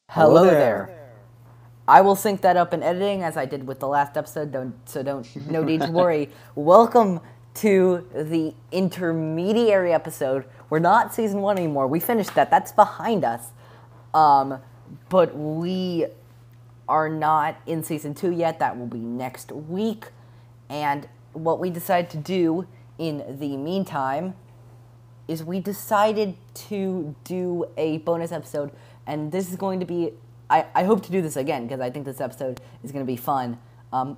Hello Hello there. there. I will sync that up in editing as I did with the last episode. No need to worry. Welcome to the intermediary episode. We're not season 1 anymore. We finished that. That's behind us. But we are not in season 2 yet. That will be next week. And what we decided to do in the meantime is we decided to do a bonus episode, and this is going to be. I hope to do this again because I think this episode is going to be fun.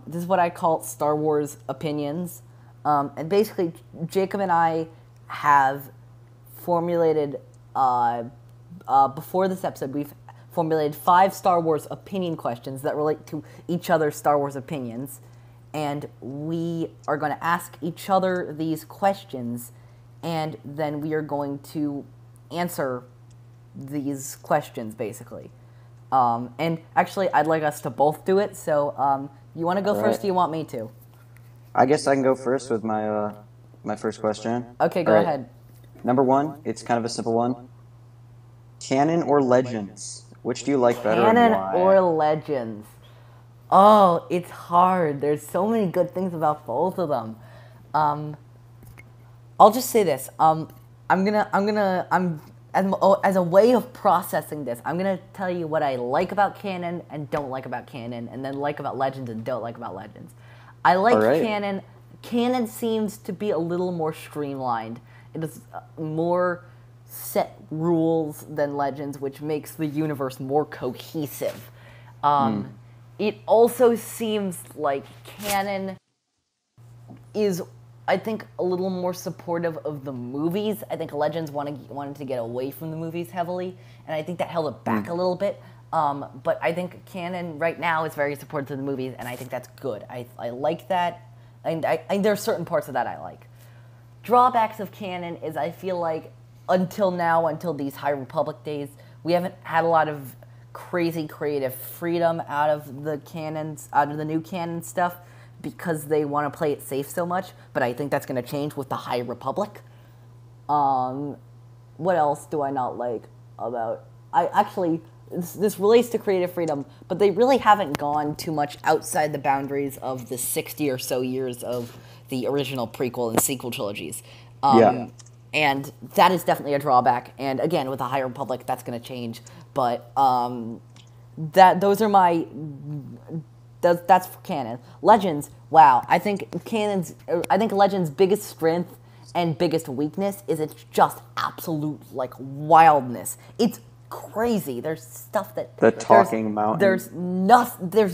This is what I call Star Wars opinions, and basically, Jacob and I have formulated before this episode. We've formulated 5 Star Wars opinion questions that relate to each other's Star Wars opinions, and we are going to ask each other these questions, and then we are going to answer these questions, basically. And actually, I'd like us to both do it, so you want to go first, or do you want me to? I guess I can go first with my first question. Okay, All go right. ahead. Number one, it's kind of a simple one. Canon or Legends? Which do you like better and Canon or why? Legends? Oh, it's hard. There's so many good things about both of them. Um, I'll just say this. As a way of processing this, I'm gonna tell you what I like about canon and don't like about canon, and then like about Legends and don't like about Legends. I All like right. canon. Canon seems to be a little more streamlined. It is more set rules than Legends, which makes the universe more cohesive. Um, it also seems like canon is, I think, a little more supportive of the movies. I think Legends wanted to get away from the movies heavily, and I think that held it back a little bit. But I think canon right now is very supportive of the movies, and I think that's good. I like that, and there are certain parts of that I like. Drawbacks of canon is I feel like until now, until these High Republic days, we haven't had a lot of crazy creative freedom out of the canons, out of the new canon stuff, because they want to play it safe so much. But I think that's going to change with the High Republic. What else do I not like about? I actually this relates to creative freedom, but they really haven't gone too much outside the boundaries of the 60 or so years of the original prequel and sequel trilogies. Yeah. And that is definitely a drawback. And again, with the High Republic, that's going to change. But that those are my that's for canon. Legends, wow. I think Legends' biggest strength and biggest weakness is it's just absolute like wildness. It's crazy. There's stuff that The Talking Mountain. there's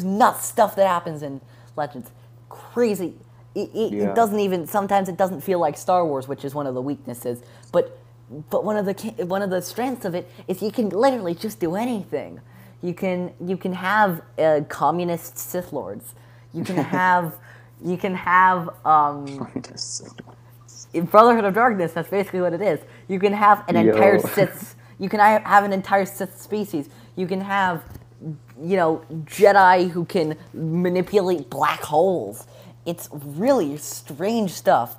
nuts stuff that happens in Legends. Crazy. It Yeah. doesn't even, sometimes it doesn't feel like Star Wars, which is one of the weaknesses. But one of the strengths of it is you can literally just do anything. You can have communist Sith lords. You can have in Brotherhood of Darkness. That's basically what it is. You can have an entire Yo. Sith. You can have an entire Sith species. You can have Jedi who can manipulate black holes. It's really strange stuff.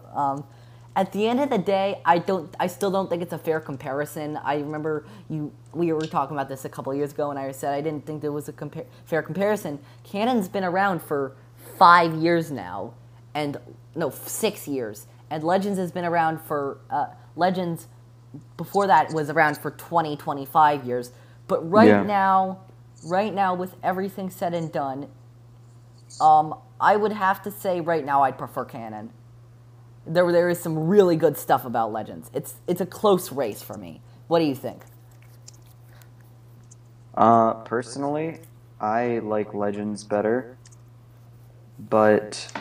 At the end of the day, I still don't think it's a fair comparison. I remember we were talking about this a couple of years ago, and I said I didn't think there was a fair comparison. Canon's been around for 5 years now, and no, 6 years, and Legends has been around for Legends. Before that was around for 20, 25 years. But Yeah. right now, with everything said and done, I would have to say right now I'd prefer canon. There is some really good stuff about Legends. It's a close race for me. What do you think? Personally, I like Legends better, but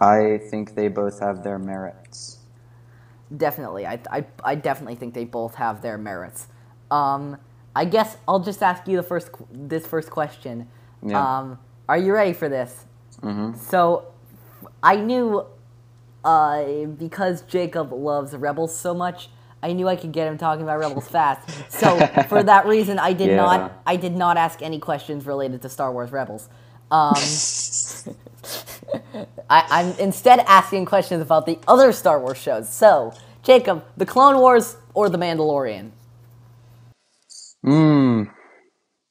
I think they both have their merits. Definitely, I definitely think they both have their merits. I guess I'll just ask you this first question. Yeah. Are you ready for this? Mm-hmm. So, I knew because Jacob loves Rebels so much, I knew I could get him talking about Rebels fast. So for that reason, Yeah. I did not ask any questions related to Star Wars Rebels. Um, I'm instead asking questions about the other Star Wars shows. So, Jacob, the Clone Wars or the Mandalorian? Hmm.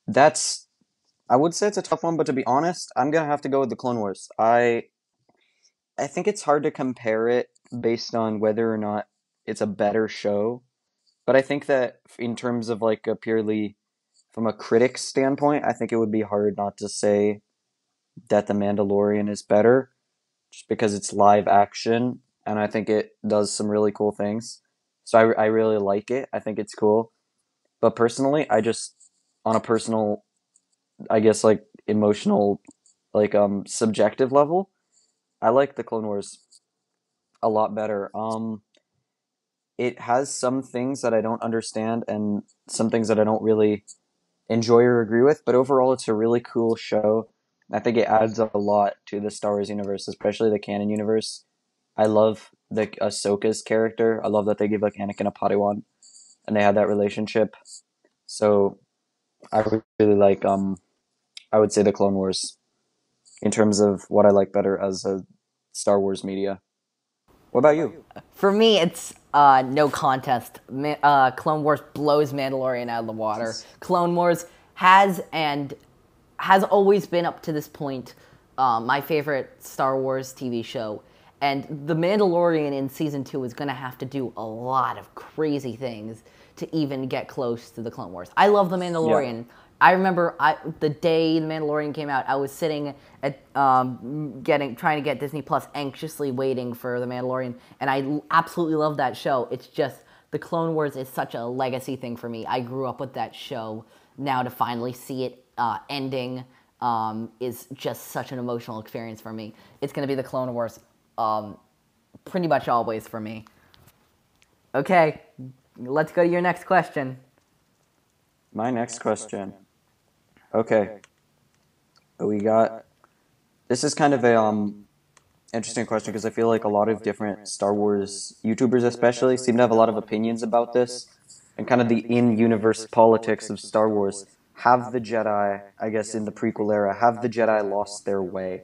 That's. I would say it's a tough one, but to be honest, I'm gonna have to go with the Clone Wars. I think it's hard to compare it based on whether or not it's a better show, but I think that in terms of like a purely from a critic standpoint, I think it would be hard not to say that The Mandalorian is better just because it's live action and I think it does some really cool things. So I really like it. I think it's cool. But personally, I just on a personal, I guess like emotional, like subjective level, I like the Clone Wars a lot better. It has some things that I don't understand and some things that I don't really enjoy or agree with, but overall it's a really cool show. I think it adds a lot to the Star Wars universe, especially the canon universe. I love the Ahsoka's character. I love that they give like Anakin a Padawan and they had that relationship. So I really like I would say the Clone Wars in terms of what I like better as a Star Wars media. What about you? For me, it's no contest. Clone Wars blows Mandalorian out of the water. Clone Wars has always been up to this point my favorite Star Wars TV show. And The Mandalorian in season 2 is going to have to do a lot of crazy things to even get close to the Clone Wars. I love The Mandalorian. Yeah. I remember the day The Mandalorian came out, I was sitting at trying to get Disney Plus, anxiously waiting for The Mandalorian, and I absolutely love that show. It's just the Clone Wars is such a legacy thing for me. I grew up with that show. Now to finally see it ending is just such an emotional experience for me. It's going to be the Clone Wars, pretty much always for me. Okay, let's go to your next question. My next question. Okay. We got this is kind of a interesting question because I feel like a lot of different Star Wars YouTubers especially seem to have a lot of opinions about this and kind of the in-universe politics of Star Wars. Have the Jedi, I guess in the prequel era, have the Jedi lost their way?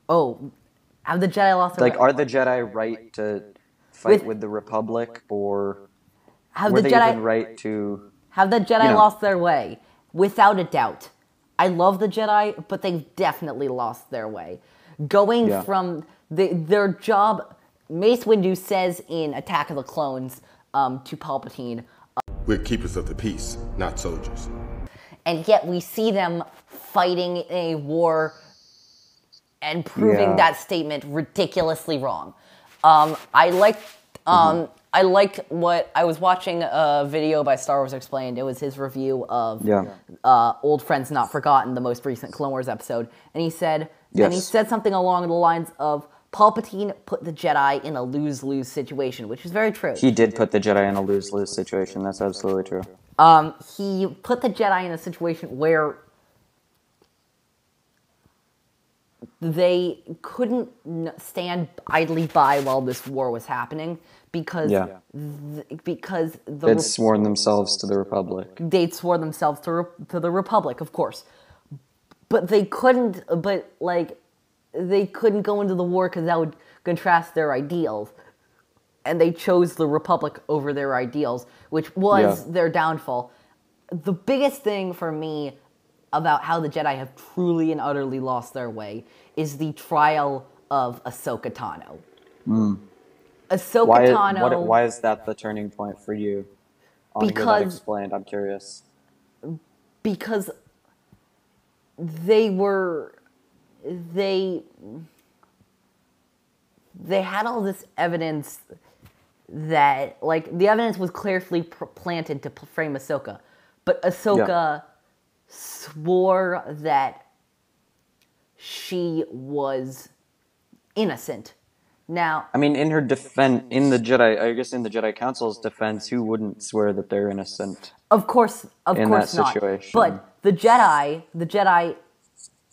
Oh, have the Jedi lost their Like, are the Jedi right to fight with the Republic, or were they even right to... Have the Jedi lost their way? Without a doubt. I love the Jedi, but they've definitely lost their way. Going from their job... Mace Windu says in Attack of the Clones to Palpatine... We're keepers of the peace, not soldiers. And yet we see them fighting in a war and proving that statement ridiculously wrong. I liked what I was watching a video by Star Wars Explained. It was his review of Old Friends Not Forgotten, the most recent Clone Wars episode, and he said something along the lines of Palpatine put the Jedi in a lose-lose situation, which is very true. He did put the Jedi in a lose-lose situation. That's absolutely true. He put the Jedi in a situation where they couldn't stand idly by while this war was happening because they'd sworn themselves to the Republic. They'd sworn themselves to the Republic, of course, but they couldn't. But like, they couldn't go into the war because that would contrast their ideals, and they chose the Republic over their ideals, which was their downfall. The biggest thing for me about how the Jedi have truly and utterly lost their way is the trial of Ahsoka Tano. Ahsoka Tano... Why is that the turning point for you? Because... Explained, I'm curious. Because they had all this evidence that, like, the evidence was clearly planted to frame Ahsoka, but Ahsoka swore that she was innocent. Now, I mean, in her defense, in the Jedi Council's defense, who wouldn't swear that they're innocent? Of course not. Situation. But the Jedi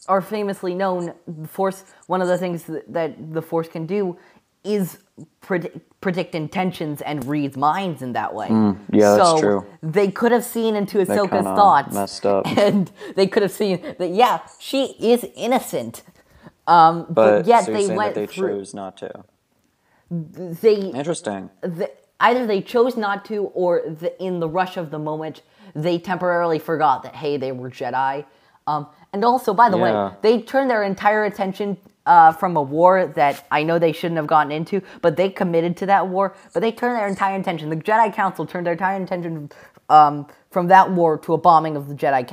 are famously known. The Force. One of the things that the Force can do is predict intentions and read minds in that way. That's true. They could have seen into Ahsoka's thoughts, messed up. And they could have seen that she is innocent. But yet so they went that they through. chose not to. Interesting. either they chose not to, or in the rush of the moment, they temporarily forgot that, hey, they were Jedi. And also, by the way, they turned their entire attention from a war that I know they shouldn't have gotten into, but they committed to that war. But they turned their entire attention. The Jedi Council turned their entire attention from that war to a bombing of the Jedi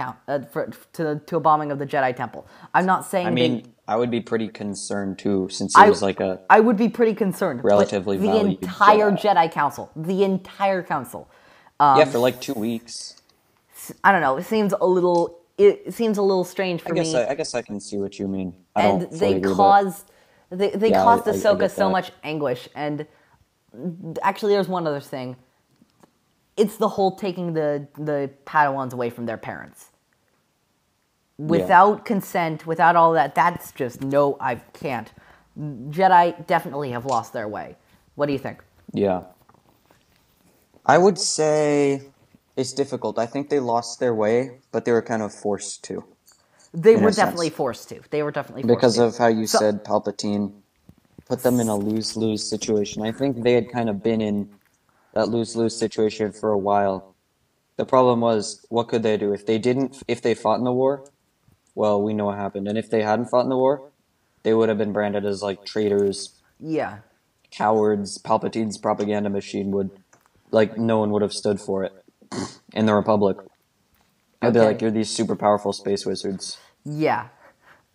to a bombing of the Jedi Temple. I'm not saying. I mean, I would be pretty concerned too, since it was like a. I would be pretty concerned. Relatively but the valued entire Jedi. Jedi Council, the entire council. Yeah, for like 2 weeks. I don't know. It seems a little. It seems a little strange for me. I guess I can see what you mean. And they caused Ahsoka so much anguish. And actually, there's one other thing. It's the whole taking the Padawans away from their parents. Without consent, without all that, that's just, no, I can't. Jedi definitely have lost their way. What do you think? Yeah. I would say it's difficult. I think they lost their way, but they were kind of forced to. They were definitely forced to. They were definitely forced because to. of how you said Palpatine put them in a lose-lose situation. I think they had kind of been in that lose-lose situation for a while. The problem was, what could they do? If they fought in the war, well, we know what happened. And if they hadn't fought in the war, they would have been branded as, like, traitors. Yeah. Cowards. Palpatine's propaganda machine would, like, no one would have stood for it in the Republic. They'd be like, you're these super powerful space wizards. Yeah.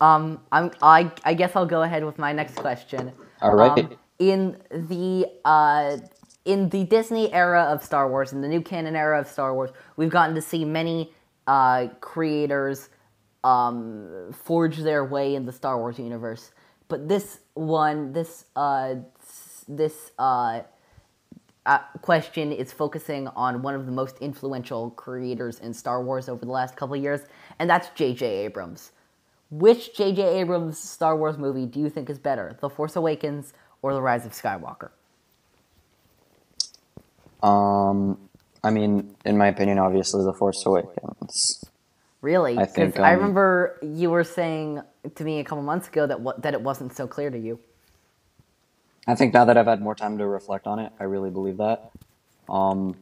I guess I'll go ahead with my next question. All right. In the Disney era of Star Wars, in the new canon era of Star Wars, we've gotten to see many creators forge their way in the Star Wars universe. But this question is focusing on one of the most influential creators in Star Wars over the last couple of years, and that's J.J. Abrams. Which J.J. Abrams Star Wars movie do you think is better, The Force Awakens or The Rise of Skywalker? I mean, in my opinion, obviously, The Force Awakens. Really? I think I remember you were saying to me a couple months ago that it wasn't so clear to you. I think now that I've had more time to reflect on it, I really believe that. The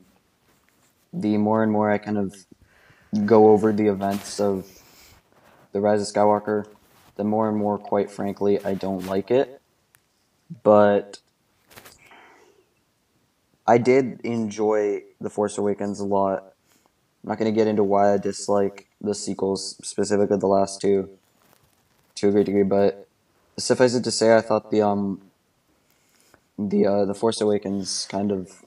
more and more I kind of go over the events of The Rise of Skywalker, the more and more, quite frankly, I don't like it. But I did enjoy The Force Awakens a lot. I'm not going to get into why I dislike the sequels, specifically the last two, to a great degree, but suffice it to say, I thought the Force Awakens kind of,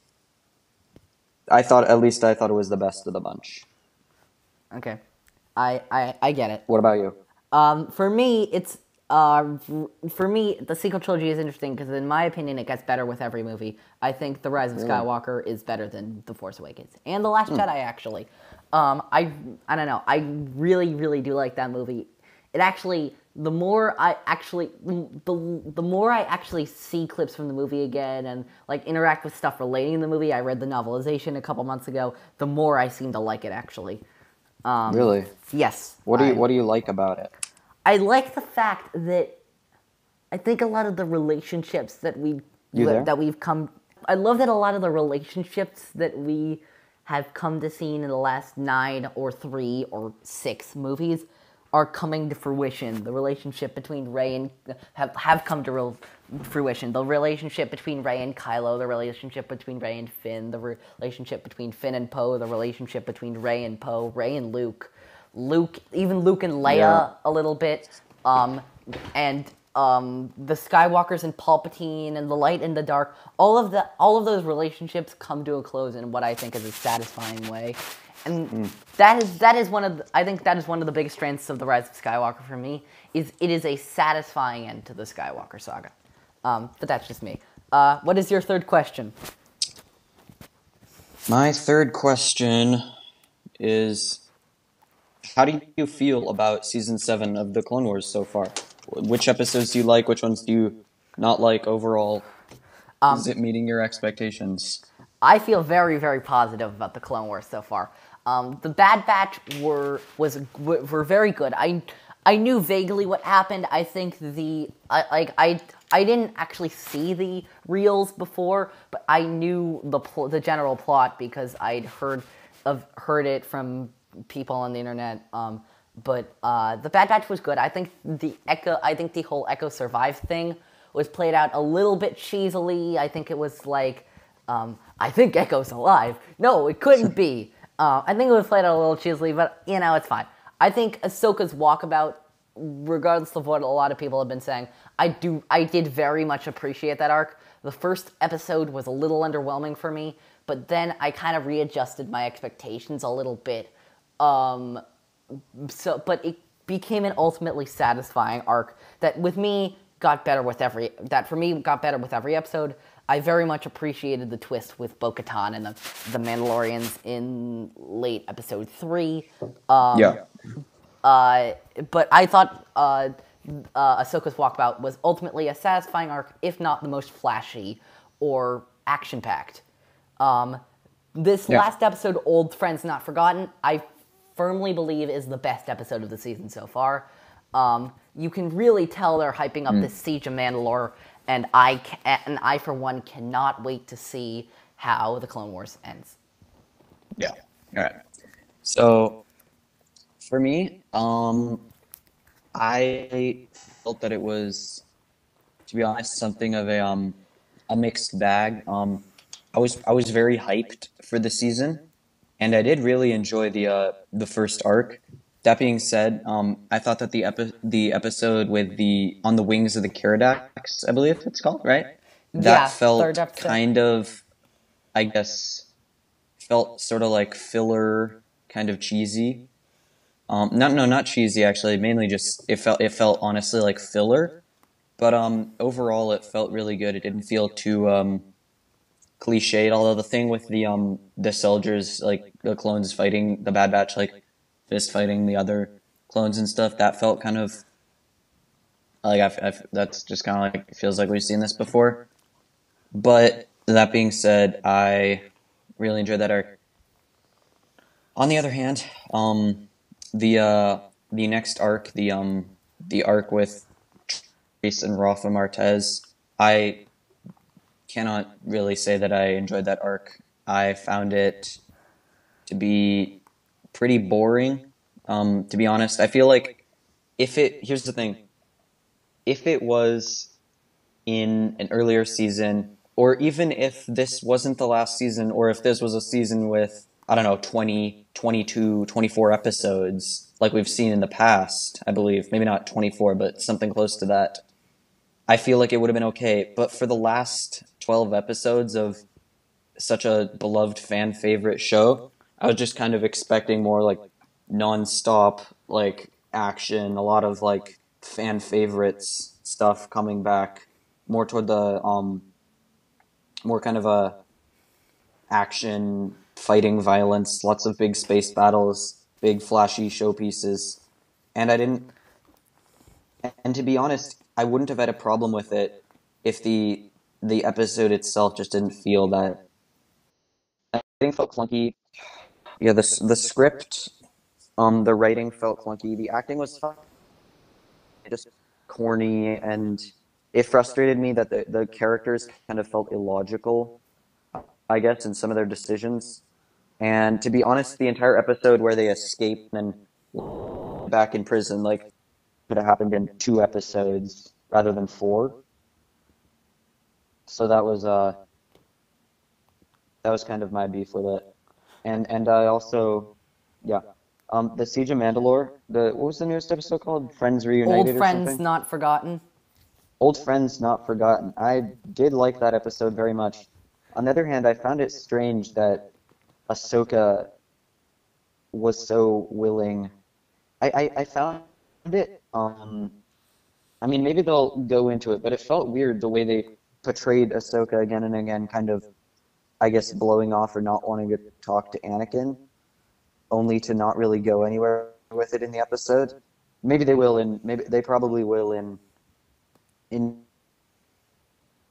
I thought it was the best of the bunch. Okay. I get it. What about you? For me, the sequel trilogy is interesting because, in my opinion, it gets better with every movie. I think The Rise of Skywalker is better than The Force Awakens and The Last Jedi. Actually, I don't know. I really, really do like that movie. It actually, the more I actually see clips from the movie again and like interact with stuff relating to the movie. I read the novelization a couple months ago. The more I seem to like it, actually. Really? Yes. What do you like about it? I like the fact that I think a lot of the relationships that we've come. I love that a lot of the relationships that we have come to see in the last 9 or 3 or 6 movies are coming to fruition. The relationship between Rey and have come to fruition. The relationship between Rey and Kylo, the relationship between Rey and Finn, the relationship between Finn and Poe, the relationship between Rey and Poe, Rey and Luke, even Luke and Leia a little bit, and the Skywalkers and Palpatine and the light and the dark. All of those relationships come to a close in what I think is a satisfying way. And that is one of the biggest strengths of The Rise of Skywalker for me, is it is a satisfying end to the Skywalker saga. But that's just me. What is your third question? My third question is, how do you feel about Season 7 of The Clone Wars so far? Which episodes do you like? Which ones do you not like overall? Is it meeting your expectations? I feel very, very positive about the Clone Wars so far. The Bad Batch were very good. I knew vaguely what happened. I think I didn't actually see the reels before, but I knew the general plot because I'd heard it from people on the internet. But the Bad Batch was good. I think the whole Echo survive thing was played out a little bit cheesily. I think it was like, I think Echo's alive. No, it couldn't be. I think it was played out a little cheesily, but it's fine. I think Ahsoka's walkabout, regardless of what a lot of people have been saying, I did very much appreciate that arc. The first episode was a little underwhelming for me, but then I kind of readjusted my expectations a little bit. But it became an ultimately satisfying arc that for me got better with every episode. I very much appreciated the twist with Bo-Katan and the Mandalorians in late episode 3. But I thought Ahsoka's Walkabout was ultimately a satisfying arc, if not the most flashy or action-packed. This last episode, Old Friends Not Forgotten, I firmly believe is the best episode of the season so far. You can really tell they're hyping up this Siege of Mandalore, and I for one cannot wait to see how the Clone Wars ends. Yeah. All right. So for me, I felt that it was, to be honest, something of a mixed bag. I was very hyped for the season, and I did really enjoy the first arc. That being said, I thought that the episode with the On the Wings of the Caradox, I believe it's called, right? That felt kind of, I guess, felt sort of like filler, kind of cheesy. Not cheesy actually. Mainly just it felt honestly like filler, but overall it felt really good. It didn't feel too cliched. Although the thing with the soldiers, like the clones fighting the Bad Batch, like fist fighting the other clones and stuff, that felt kind of like that's just kind of like, it feels like we've seen this before. But that being said, I really enjoyed that arc. On the other hand, the next arc, the arc with Trace and Rafa Martez, I cannot really say that I enjoyed that arc. I found it to be pretty boring. To be honest, I feel like here's the thing, if it was in an earlier season, or even if this wasn't the last season, or if this was a season with, I don't know, 20, 22, 24 episodes, like we've seen in the past, I believe. Maybe not 24, but something close to that. I feel like it would have been okay. But for the last 12 episodes of such a beloved fan favorite show, I was just kind of expecting more like non-stop like action, a lot of like fan favorites stuff coming back, more toward the more kind of a action, fighting, violence, lots of big space battles, big flashy showpieces. And to be honest, I wouldn't have had a problem with it if the episode itself just didn't feel that. I think it felt clunky. Yeah, the script, the writing felt clunky. The acting was fine, just corny, and it frustrated me that the characters kind of felt illogical, I guess, in some of their decisions. And to be honest, the entire episode where they escape and back in prison, like, could have happened in 2 episodes rather than 4. So that was kind of my beef with it. And I also, yeah, the Siege of Mandalore. What was the newest episode called? Friends Reunited Old or Friends something? Not Forgotten. Old Friends Not Forgotten. I did like that episode very much. On the other hand, I found it strange that Ahsoka was so willing. I found it, I mean, maybe they'll go into it, but it felt weird the way they portrayed Ahsoka again and again, kind of, I guess, blowing off or not wanting to talk to Anakin, only to not really go anywhere with it in the episode. Maybe they will, maybe they probably will in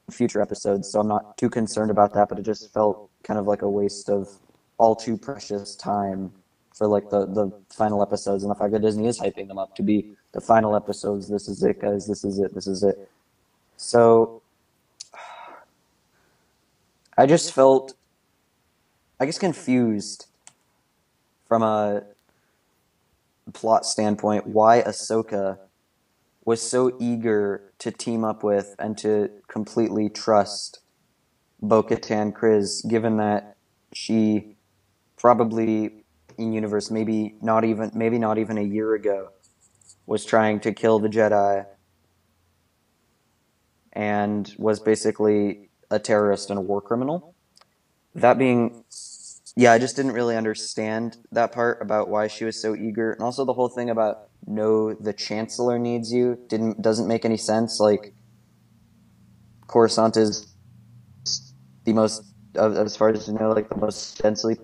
future episodes, so I'm not too concerned about that, but it just felt kind of like a waste of all too precious time for like the final episodes, and the fact that Disney is hyping them up to be the final episodes. This is it, guys. This is it. So I just felt, I guess, confused from a plot standpoint why Ahsoka was so eager to team up with and to completely trust Bo-Katan Kryze, given that she probably in universe maybe not even a year ago was trying to kill the Jedi and was basically a terrorist and a war criminal. That being, yeah, I just didn't really understand that part about why she was so eager, and also the whole thing about no, the Chancellor needs you doesn't make any sense. Like, Coruscant is the most, as far as you know, like the most densely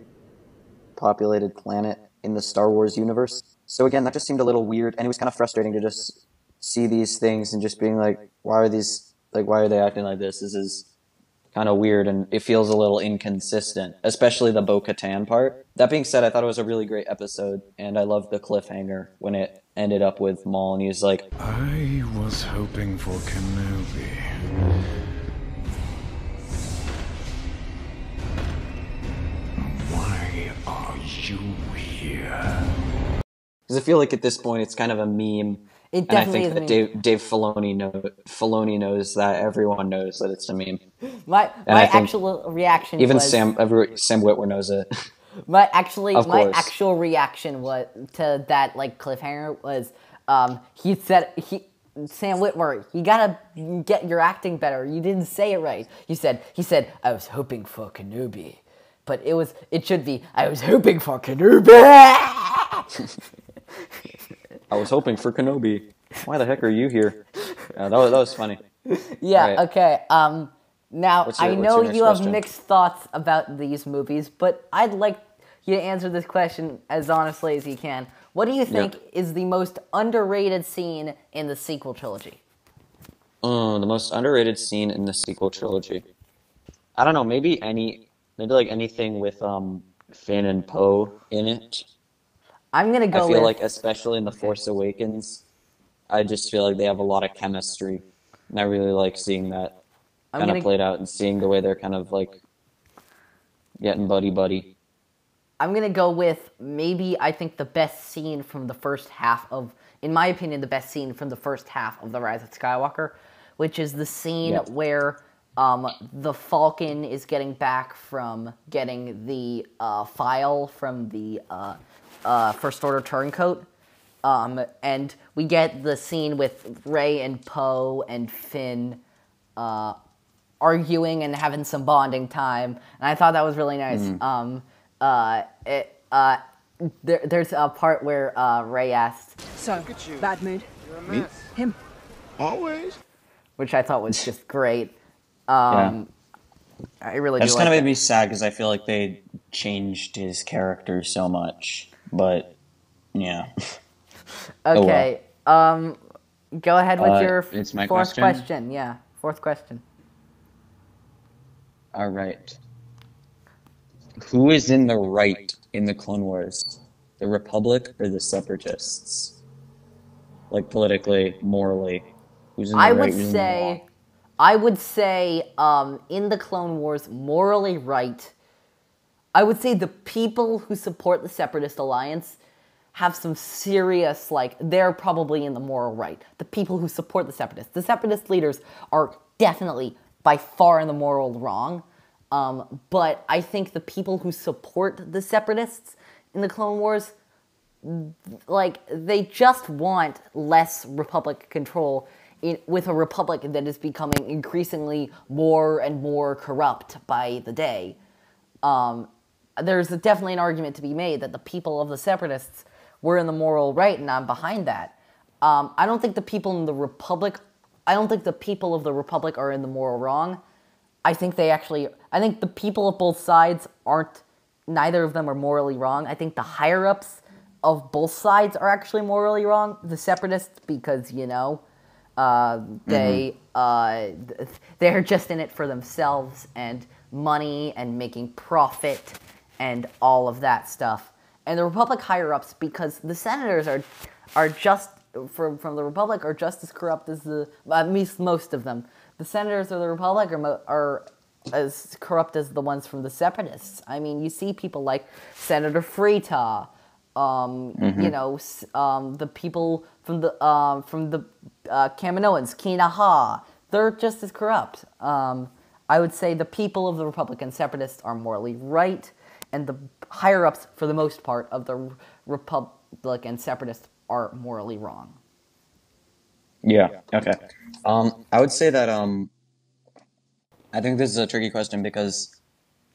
populated planet in the Star Wars universe. So again, that just seemed a little weird, and it was kind of frustrating to just see these things and just being like, why are they acting like this? This is kind of weird, and it feels a little inconsistent, especially the Bo-Katan part. That being said, I thought it was a really great episode, and I loved the cliffhanger when it ended up with Maul, and he's like, I was hoping for Kenobi. Why are you here? because I feel like at this point it's kind of a meme. It And I definitely think is that Dave Filoni knows that everyone knows that it's a meme. my I think actual reaction Even was Sam Witwer knows it. my course. actual reaction was to that like cliffhanger was Sam Witwer, you gotta get your acting better. You didn't say it right. He said I was hoping for Kenobi, but it should be I was hoping for Kenobi. I was hoping for Kenobi. Why the heck are you here? That was funny. Yeah. Right. Okay. Now What's your I know next you have question? mixed thoughts about these movies, but I'd like you to answer this question as honestly as you can. What do you think is the most underrated scene in the sequel trilogy? The most underrated scene in the sequel trilogy. I don't know. Maybe like anything with Finn and Poe in it. I'm gonna I go feel with like, especially in The Force Awakens, I just feel like they have a lot of chemistry, and I really like seeing that kind of played out and seeing the way they're kind of like getting buddy. I'm gonna go with maybe I think the best scene from the first half of, in my opinion, the best scene from the first half of The Rise of Skywalker, which is the scene where the Falcon is getting back from getting the file from the First Order turncoat. And we get the scene with Rey and Poe and Finn arguing and having some bonding time, and I thought that was really nice. There's a part where Rey asked, So, bad mood? Me? Him. Always. which I thought was just great. Yeah. I really That do just like kind of that. made me sad because I feel like they changed his character so much. But yeah. Okay. Go ahead with your it's my fourth question? Yeah, fourth question. All right. Who is in the right in the Clone Wars? The Republic or the Separatists? Like politically, morally, who's in the I right? would Who's in the wrong? say, in the Clone Wars, morally right. I would say the people who support the Separatist Alliance have some serious, like, they're probably in the moral right. The people who support the Separatist leaders are definitely by far in the moral wrong. But I think the people who support the Separatists in the Clone Wars, like, they just want less Republic control with a Republic that is becoming increasingly more and more corrupt by the day. There's definitely an argument to be made that the people of the Separatists were in the moral right, and I'm behind that. I don't think the people in the Republic, I don't think the people of the Republic are in the moral wrong. I think the people of both sides neither of them are morally wrong. I think the higher-ups of both sides are actually morally wrong. The Separatists, because, they're just in it for themselves and money and making profit and all of that stuff. And the Republic higher-ups, because the senators are just, from the Republic, are just as corrupt as at least most of them, the senators of the Republic are as corrupt as the ones from the Separatists. I mean, you see people like Senator Freeta, the people from the Kaminoans, Kina Ha. They're just as corrupt. I would say the people of the Republican Separatists are morally right, and the higher-ups, for the most part, of the Republican Separatists are morally wrong. Yeah, okay. I would say that, I think this is a tricky question because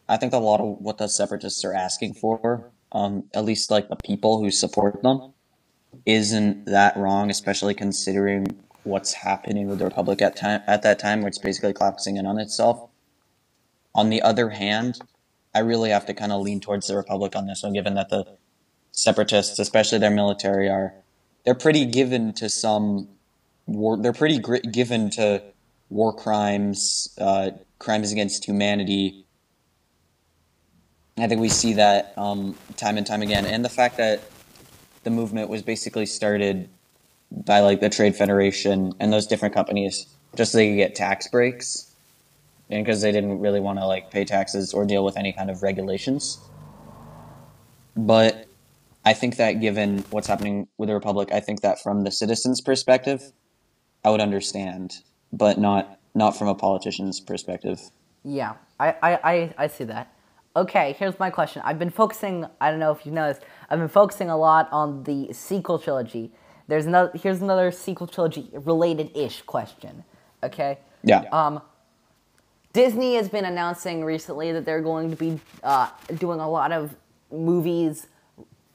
I think a lot of what the separatists are asking for, at least like the people who support them, isn't that wrong, especially considering what's happening with the Republic at that time, where it's basically collapsing in on itself. On the other hand, I really have to kind of lean towards the Republic on this one, given that the separatists, especially their military, they're pretty given to some war. They're pretty given to war crimes, crimes against humanity. I think we see that time and time again, and the fact that the movement was basically started by like the Trade Federation and those different companies just so they could get tax breaks, and because they didn't really want to like pay taxes or deal with any kind of regulations. But I think that given what's happening with the Republic, I think that from the citizens' perspective, I would understand, but not from a politician's perspective. Yeah, I see that. Okay, here's my question. I've been focusing, I don't know if you noticed, I've been focusing a lot on the sequel trilogy. Here's another sequel trilogy related-ish question, okay? Yeah. Disney has been announcing recently that they're going to be doing a lot of movies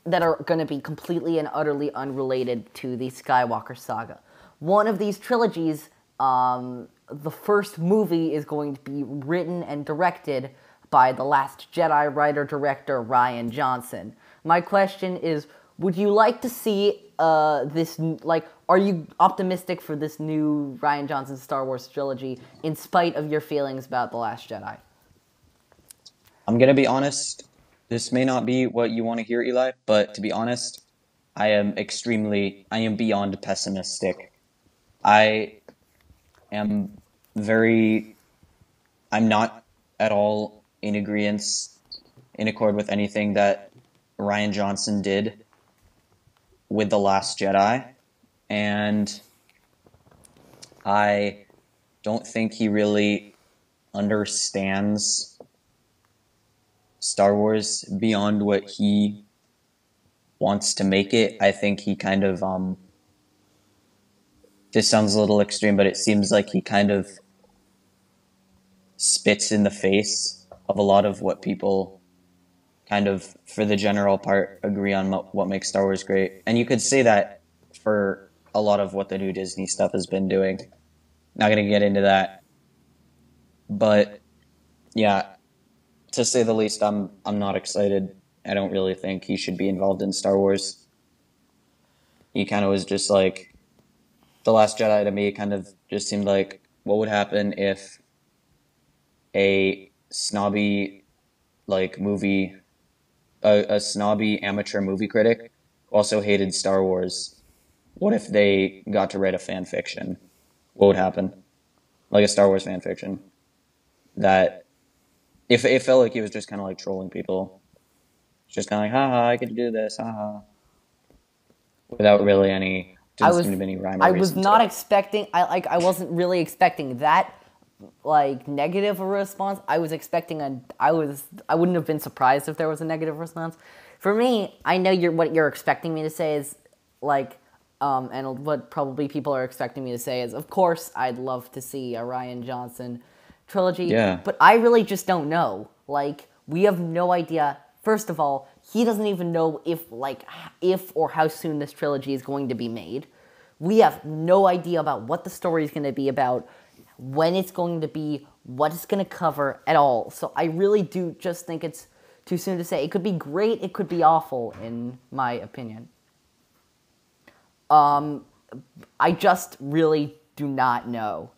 that are going to be completely and utterly unrelated to the Skywalker saga. One of these trilogies, the first movie is going to be written and directed by The Last Jedi writer-director Rian Johnson. My question is, would you like to see are you optimistic for this new Rian Johnson Star Wars trilogy in spite of your feelings about The Last Jedi? I'm going to be honest. This may not be what you want to hear, Eli, but to be honest, I am beyond pessimistic. I'm not at all in accord with anything that Rian Johnson did with The Last Jedi, and I don't think he really understands Star Wars beyond what he wants to make it. I think he kind of, this sounds a little extreme, but it seems like he kind of spits in the face of a lot of what people kind of, for the general part, agree on what makes Star Wars great. And you could say that for a lot of what the new Disney stuff has been doing. Not going to get into that. But, yeah, to say the least, I'm not excited. I don't really think he should be involved in Star Wars. He kind of was just like, The Last Jedi to me kind of just seemed like, what would happen if a snobby a snobby amateur movie critic also hated Star Wars? What if they got to write a fan fiction? What would happen? Like a Star Wars fan fiction. That, if it felt like he was just kind of like trolling people. Just kind of like, haha, I get to do this, haha. Without really didn't seem to be any rhyme or I reason was not expecting, I wasn't really expecting that negative a response. I was expecting I wouldn't have been surprised if there was a negative response. For me, I know what you're expecting me to say is and what probably people are expecting me to say is, of course, I'd love to see a Rian Johnson trilogy. Yeah. But I really just don't know. We have no idea. First of all, he doesn't even know if or how soon this trilogy is going to be made. We have no idea about what the story is going to be about, when it's going to be, what it's going to cover at all. So I really do just think it's too soon to say. It could be great, it could be awful, in my opinion. I just really do not know.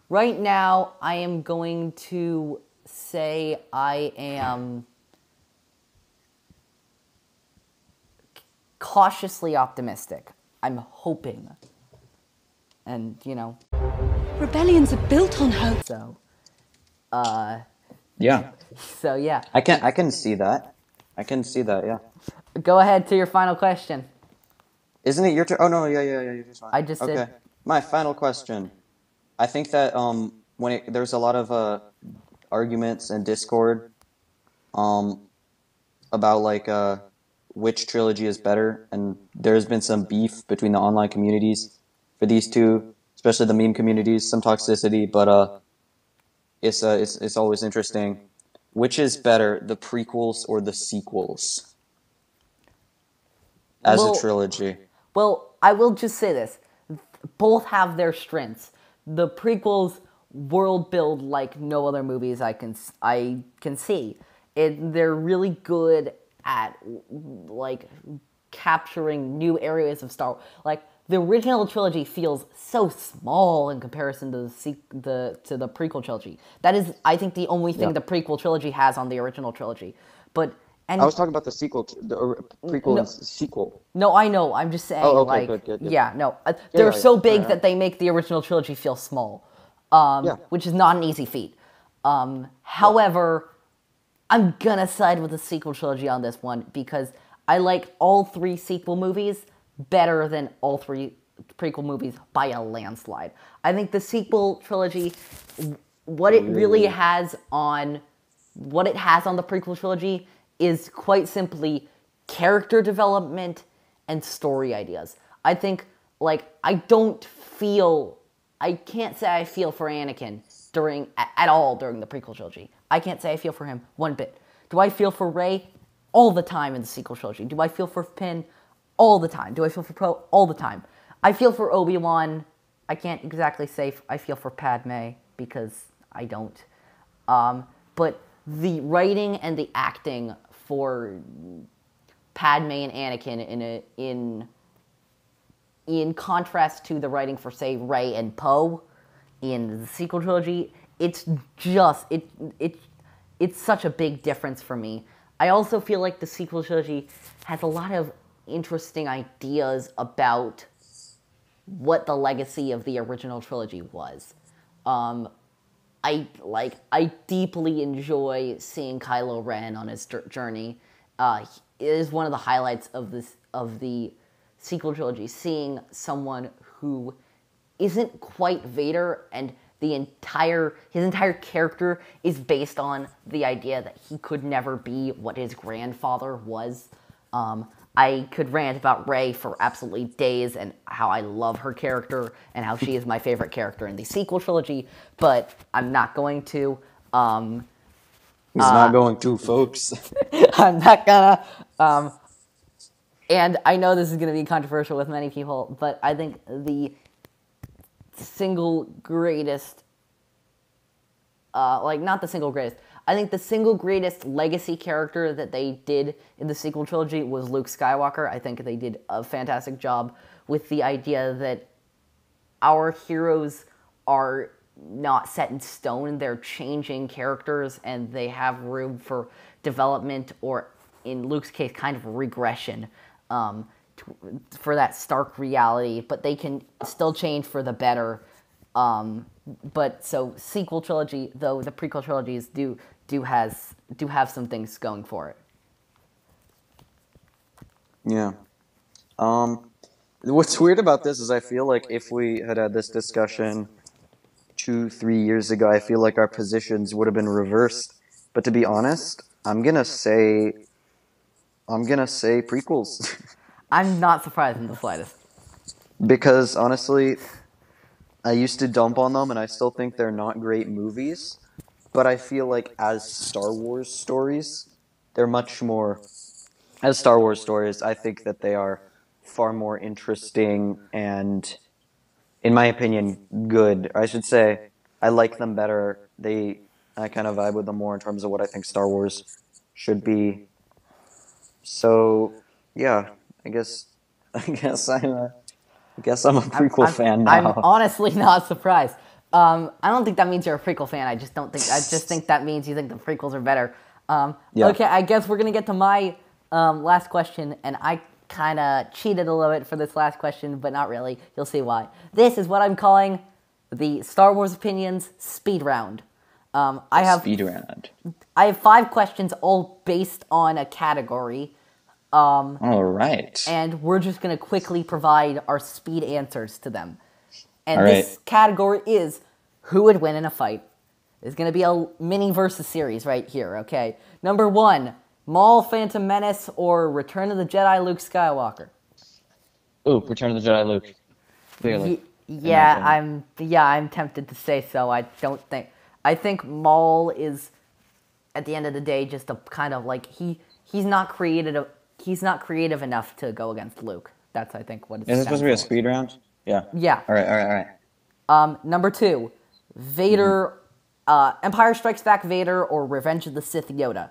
Right now, I am going to say I am cautiously optimistic. I'm hoping. and Rebellions are built on hope. so Yeah. so yeah. I can see that. I can see that, yeah. Go ahead to your final question. Isn't it your turn? Oh no, yeah, you're just fine. I just okay. said. My final question. I think that there's a lot of arguments and discord about like which trilogy is better, and there's been some beef between the online communities for these two, especially the meme communities, some toxicity, but it's always interesting. Which is better, the prequels or the sequels as a trilogy? Well, I will just say this. Both have their strengths. The prequels world build like no other movies I can see. They're really good at like capturing new areas of Star Wars. Like the original trilogy feels so small in comparison to the prequel trilogy. That is, I think, the only thing the prequel trilogy has on the original trilogy. But I was talking about the sequel, the prequel and sequel. No, I know. I'm just saying, okay, good. Yeah, no. They're so big that they make the original trilogy feel small, which is not an easy feat. However, I'm gonna side with the sequel trilogy on this one because I like all three sequel movies better than all three prequel movies by a landslide. I think the sequel trilogy, what it has on the prequel trilogy is quite simply character development and story ideas. I think, like, I can't say I feel for Anakin at all during the prequel trilogy. I can't say I feel for him one bit. Do I feel for Rey? All the time in the sequel trilogy. Do I feel for Finn? All the time. Do I feel for Poe? All the time. I feel for Obi-Wan. I can't exactly say I feel for Padme because I don't. But the writing and the acting for Padme and Anakin in contrast to the writing for, say, Rey and Poe in the sequel trilogy, it's such a big difference for me. I also feel like the sequel trilogy has a lot of interesting ideas about what the legacy of the original trilogy was. I deeply enjoy seeing Kylo Ren on his journey. It is one of the highlights of the sequel trilogy, seeing someone who isn't quite Vader, and his entire character is based on the idea that he could never be what his grandfather was. I could rant about Rey for absolutely days and how I love her character and how she is my favorite character in the sequel trilogy, but I'm not going to. He's not going to, folks. I'm not gonna. And I know this is going to be controversial with many people, but I think the single greatest, not the single greatest, I think the single greatest legacy character that they did in the sequel trilogy was Luke Skywalker. I think they did a fantastic job with the idea that our heroes are not set in stone. They're changing characters, and they have room for development, or in Luke's case, kind of regression for that stark reality. But they can still change for the better. But so sequel trilogy, though the prequel trilogies do have some things going for it. Yeah. What's weird about this is I feel like if we had this discussion 2-3 years ago, I feel like our positions would have been reversed. But to be honest, I'm gonna say prequels. I'm not surprised in the slightest. Because honestly, I used to dump on them, and I still think they're not great movies. But I feel like as Star Wars stories, they're much more... As Star Wars stories, I think that they are far more interesting and, in my opinion, good. I should say, I like them better. I kind of vibe with them more in terms of what I think Star Wars should be. So, yeah, I guess I'm a prequel fan now. I'm honestly not surprised. I don't think that means you're a prequel fan. I just think that means you think the prequels are better. Yeah. Okay, I guess we're gonna get to my last question, and I kind of cheated a little bit for this last question, but not really. You'll see why. This is what I'm calling the Star Wars Opinions Speed Round. I have 5 questions all based on a category. All right. And we're just going to quickly provide our speed answers to them. And All this right. category is who would win in a fight. It's going to be a mini versus series right here, okay? Number 1, Maul, Phantom Menace, or Return of the Jedi, Luke Skywalker. Ooh, Return of the Jedi, Luke. Clearly. I'm tempted to say so. I think Maul is, at the end of the day, just a kind of like he's not creative enough to go against Luke. That's, I think, what it's. Is it supposed to be a speed round? Yeah. Yeah. All right. Number 2, Vader, Empire Strikes Back Vader, or Revenge of the Sith Yoda.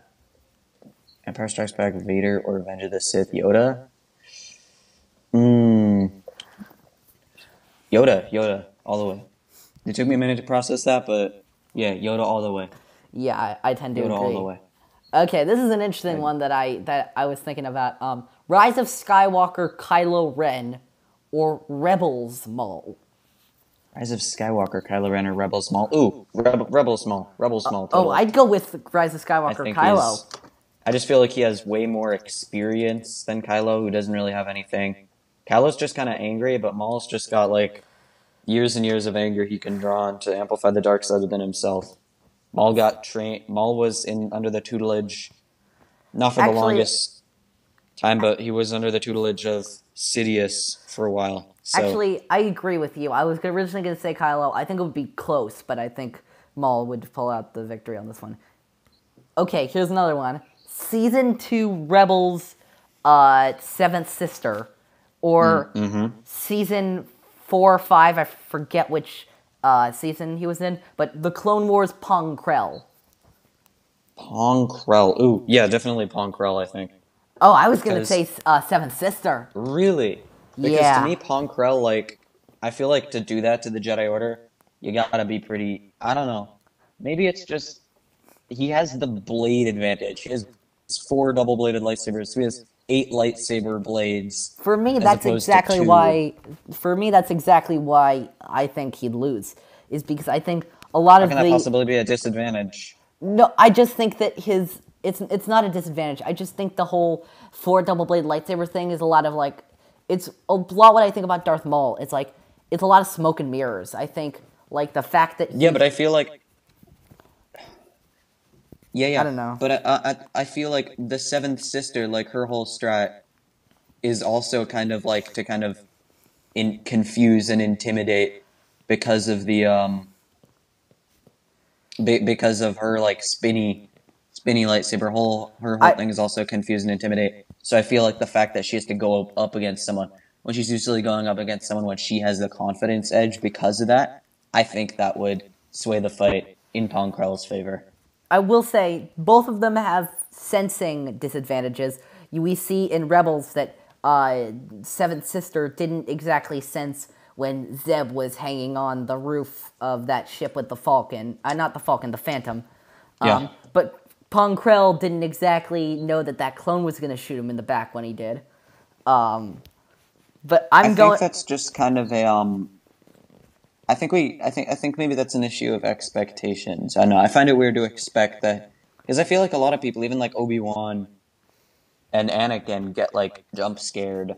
Empire Strikes Back Vader or Revenge of the Sith Yoda? Yoda, all the way. It took me a minute to process that, but yeah, Yoda all the way. Yeah, I tend to Yoda agree. all the way. Okay, this is an interesting one that I was thinking about. Rise of Skywalker, Kylo Ren, or Rebels Maul. Rise of Skywalker, Kylo Ren, or Rebels Maul? Ooh, Rebels Maul. Totally. I'd go with Rise of Skywalker, Kylo. I just feel like he has way more experience than Kylo, who doesn't really have anything. Kylo's just kind of angry, but Maul's just got like years and years of anger he can draw on to amplify the dark side within himself. Maul got trained. Maul was under the tutelage, not for the longest time, but he was under the tutelage of Sidious for a while. So. Actually, I agree with you. I was originally going to say Kylo. I think it would be close, but I think Maul would pull out the victory on this one. Okay, here's another one. Season 2 Rebels, Seventh Sister, or Season 4 or 5, I forget which season he was in, but The Clone Wars Pong Krell. Pong Krell. Ooh, yeah, definitely Pong Krell, I think. Oh, I was going to say Seventh Sister. Really? Because to me, Pong Krell, like, I feel like to do that to the Jedi Order, you gotta be pretty, I don't know. Maybe it's just, he has the blade advantage. He has 4 double-bladed lightsabers, so he has 8 lightsaber blades. For me, that's exactly why I think he'd lose. Is because I think a lot of How can that possibly be a disadvantage? No, I just think that it's not a disadvantage. I just think the whole 4 double-bladed lightsaber thing is a lot of like, it's a lot what I think about Darth Maul. It's like, it's a lot of smoke and mirrors. I think, like, the fact that Yeah, but I feel like... Yeah. I don't know. But I feel like the Seventh Sister, like, her whole strat is also kind of, like, to kind of confuse and intimidate because of the, because of her, like, spinny lightsaber. Her whole thing is also confuse and intimidate. So I feel like the fact that she has to go up against someone when she's usually going up against someone when she has the confidence edge because of that, I think that would sway the fight in Pong Krell's favor. I will say both of them have sensing disadvantages. We see in Rebels that Seventh Sister didn't exactly sense when Zeb was hanging on the roof of that ship with the Falcon. Not the Falcon, the Phantom. Yeah. But Pong Krell didn't exactly know that clone was going to shoot him in the back when he did. But I think that's just kind of a I think maybe that's an issue of expectations. I know I find it weird to expect that because I feel like a lot of people, even like Obi-Wan and Anakin, get like jump scared.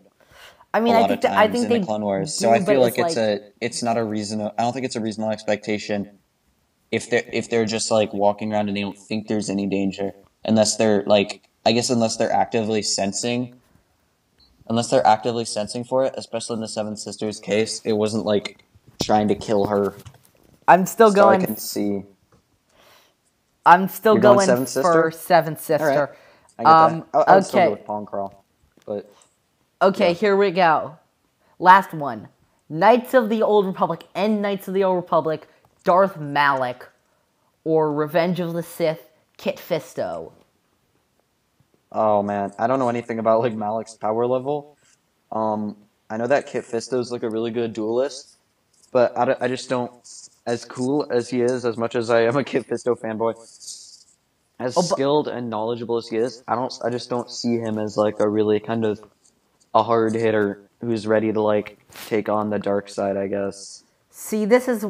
I mean, I think in they the Clone Wars. do, So I feel like it's it's not a reasonable. I don't think it's a reasonable expectation if they're just like walking around and they don't think there's any danger, unless they're like, I guess unless they're actively sensing for it, especially in the Seven Sisters case, it wasn't like trying to kill her. I'm still going. I can see. I'm still going Seventh for Seventh Sister. All right. I get that. I would still okay. go with Pong Krell, but okay, yeah. Here we go. Last one: Knights of the Old Republic and Knights of the Old Republic, Darth Malak, or Revenge of the Sith, Kit Fisto. Oh man, I don't know anything about like Malak's power level. I know that Kit Fisto's like a really good duelist, but I just don't, as cool as he is, as much as I am a Kit Fisto fanboy, as skilled and knowledgeable as he is, I just don't see him as like a really kind of a hard hitter who's ready to like take on the dark side, I guess. See, this is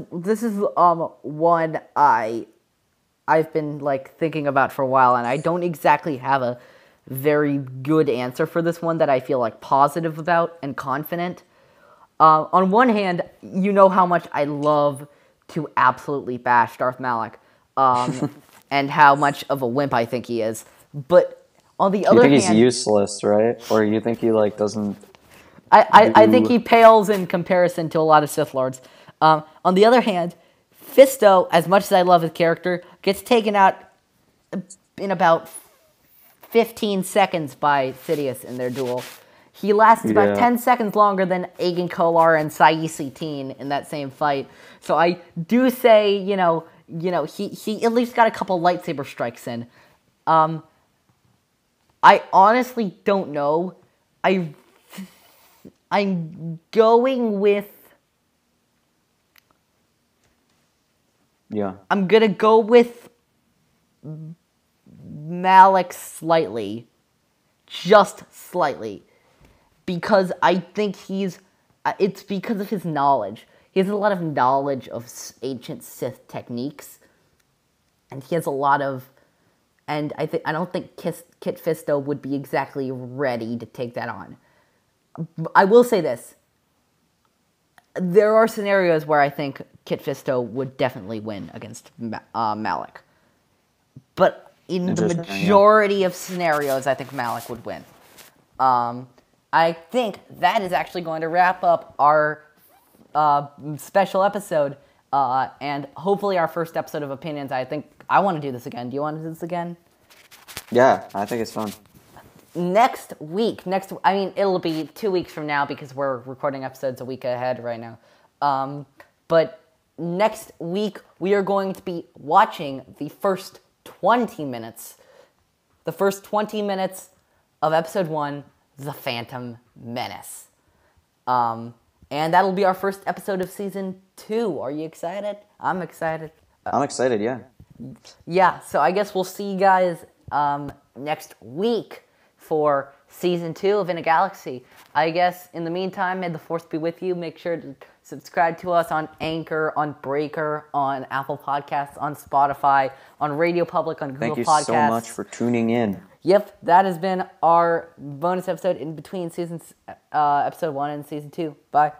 one I've been like thinking about for a while, and I don't exactly have a very good answer for this one that I feel like positive about and confident. On one hand, you know how much I love to absolutely bash Darth Malak, and how much of a wimp I think he is. But on the other hand, you think he's useless, right? Or you think he like doesn't? I think he pales in comparison to a lot of Sith Lords. On the other hand, Fisto, as much as I love his character, gets taken out in about 15 seconds by Sidious in their duel. He lasts about 10 seconds longer than Agen Kolar and Saisi Teen in that same fight. So I do say, he at least got a couple lightsaber strikes in. I honestly don't know. I'm going with... Yeah. I'm going to go with Malak slightly. Just slightly. Because I think it's because of his knowledge. He has a lot of knowledge of ancient Sith techniques. And he has a lot of... And I don't think Kit Fisto would be exactly ready to take that on. I will say this. There are scenarios where I think Kit Fisto would definitely win against Malak. But in the majority of scenarios, I think Malak would win. I think that is actually going to wrap up our special episode, and hopefully our first episode of Opinions. I think I want to do this again. Do you want to do this again? Yeah, I think it's fun. Next week, it'll be 2 weeks from now because we're recording episodes a week ahead right now. But next week, we are going to be watching the first 20 minutes. The first 20 minutes of episode 1, The Phantom Menace. And that'll be our first episode of season 2. Are you excited? I'm excited. I'm excited, yeah. Yeah, so I guess we'll see you guys next week for season 2 of In a Galaxy. I guess in the meantime, may the Force be with you. Make sure to subscribe to us on Anchor, on Breaker, on Apple Podcasts, on Spotify, on Radio Public, on Google Podcasts. Thank you so much for tuning in. Yep, that has been our bonus episode in between episode 1 and season 2. Bye.